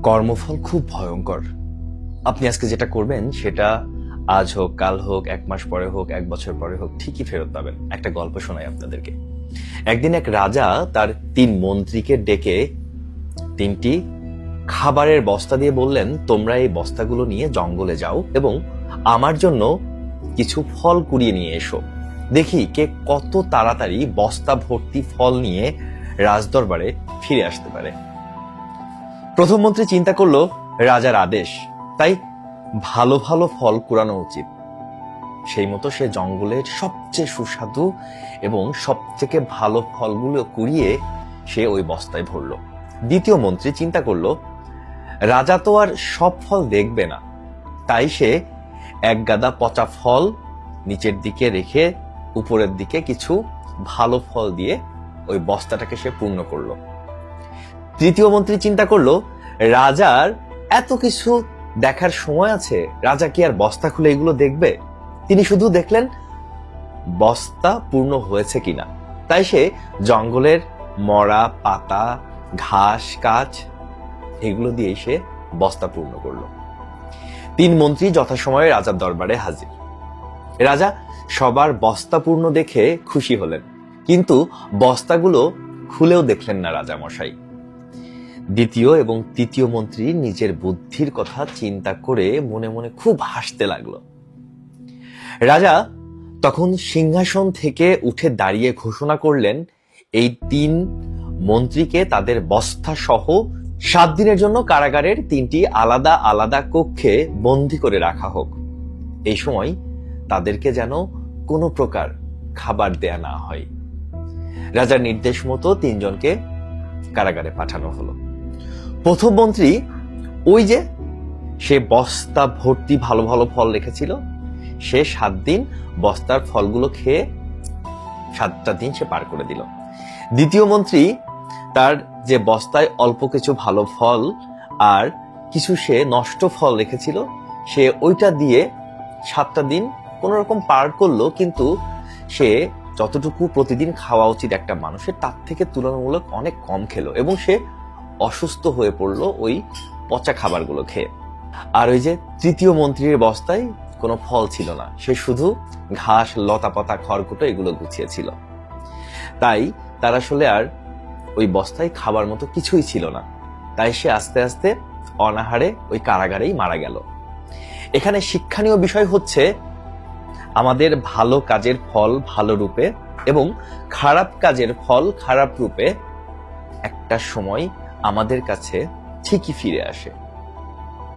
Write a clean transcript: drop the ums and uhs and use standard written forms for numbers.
কর্মফল খুব ভয়ঙ্কর। আপনি আজকে যেটা করবেন সেটা আজ হোক, কাল হোক, 1 মাস পরে হোক, 1 বছর পরে হোক, ঠিকই ফেরত পাবেন। একটা গল্প শোনাই আপনাদেরকে। একদিন এক রাজা তার 3 মন্ত্রীকে ডেকে 3টি খাবারের বস্তা দিয়ে বললেন, তোমরা এই বস্তাগুলো নিয়ে জঙ্গলে যাও এবং আমার জন্য কিছু ফল কুড়িয়ে নিয়ে এসো। দেখি কে কত তাড়াতাড়ি বস্তা ভর্তি ফল নিয়ে রাজদরবারে ফিরে আসতে পারে। প্রথম মন্ত্রী চিন্তা করলো রাজার আদেশ, তাই ভালো ভালো ফল কুড়ানো উচিত। সেই মতো সে জঙ্গলের সবচেয়ে সুস্বাদু এবং সবথেকে ভালো ফলগুলো কুড়িয়ে সে ওই বস্তায় ভরলো। দ্বিতীয় মন্ত্রী চিন্তা করলো রাজা তো আর সব ফল দেখবে না, তাই সে এক গাদা পচা ফল নিচের দিকে রেখে উপরের দিকে কিছু ভালো ফল দিয়ে ওই বস্তাটাকে সে পূর্ণ করলো। তৃতীয় মন্ত্রী চিন্তা করলো রাজার এত কিছু দেখার সময় আছে, রাজা কি আর বস্তা খুলে এগুলো দেখবে? তিনি শুধু দেখলেন বস্তা পূর্ণ হয়েছে কিনা। তাই সে জঙ্গলের মরা পাতা, ঘাস, কাঠ এগুলো দিয়ে সে বস্তা পূর্ণ করলো। 3 মন্ত্রী যথাসময়ে রাজার দরবারে হাজির। রাজা সবার বস্তা পূর্ণ দেখে খুশি হলেন, কিন্তু বস্তাগুলো খুলেও দেখলেন না রাজা মশাই। দ্বিতীয় এবং তৃতীয় মন্ত্রী নিজের বুদ্ধির কথা চিন্তা করে মনে মনে খুব হাসতে লাগলো। রাজা তখন সিংহাসন থেকে উঠে দাঁড়িয়ে ঘোষণা করলেন, এই 3 মন্ত্রীকে তাদের বস্তা সহ 7 দিনের জন্য কারাগারের 3টি আলাদা আলাদা কক্ষে বন্দী করে রাখা হোক। এই সময় তাদেরকে যেন কোনো প্রকার খাবার দেয়া না হয়। রাজার নির্দেশ মতো 3 জনকে কারাগারে পাঠানো হলো। প্রথম মন্ত্রী ওই যে সে বস্তা ভর্তি ভালো ভালো ফল রেখেছিল, সে 7 দিন বস্তার ফলগুলো খেয়ে 7টা দিন সে পার করে দিল। দ্বিতীয় মন্ত্রী তার যে বস্তায় অল্প কিছু ভালো ফল আর কিছু সে নষ্ট ফল রেখেছিল, সে ওইটা দিয়ে 7টা দিন কোন রকম পার করলো, কিন্তু সে যতটুকু প্রতিদিন খাওয়া উচিত একটা মানুষের তার থেকে তুলনামূলক অনেক কম খেলো এবং সে অসুস্থ হয়ে পড়লো ওই পচা খাবারগুলো খেয়ে। আর ওই যে তৃতীয় মন্ত্রীর বস্তায় কোনো ফল ছিল না, সে শুধু ঘাস, লতা পাতা, খড়কুটো এগুলো গুছিয়েছিল। তাই তার আসলে আর ওই বস্তায় খাবার মতো কিছুই ছিল না। তাই সে আস্তে আস্তে অনাহারে ওই কারাগারেই মারা গেল। এখানে শিক্ষণীয় বিষয় হচ্ছে আমাদের ভালো কাজের ফল ভালো রূপে এবং খারাপ কাজের ফল খারাপ রূপে একটা সময় আমাদের কাছে ঠিকই ফিরে আসে।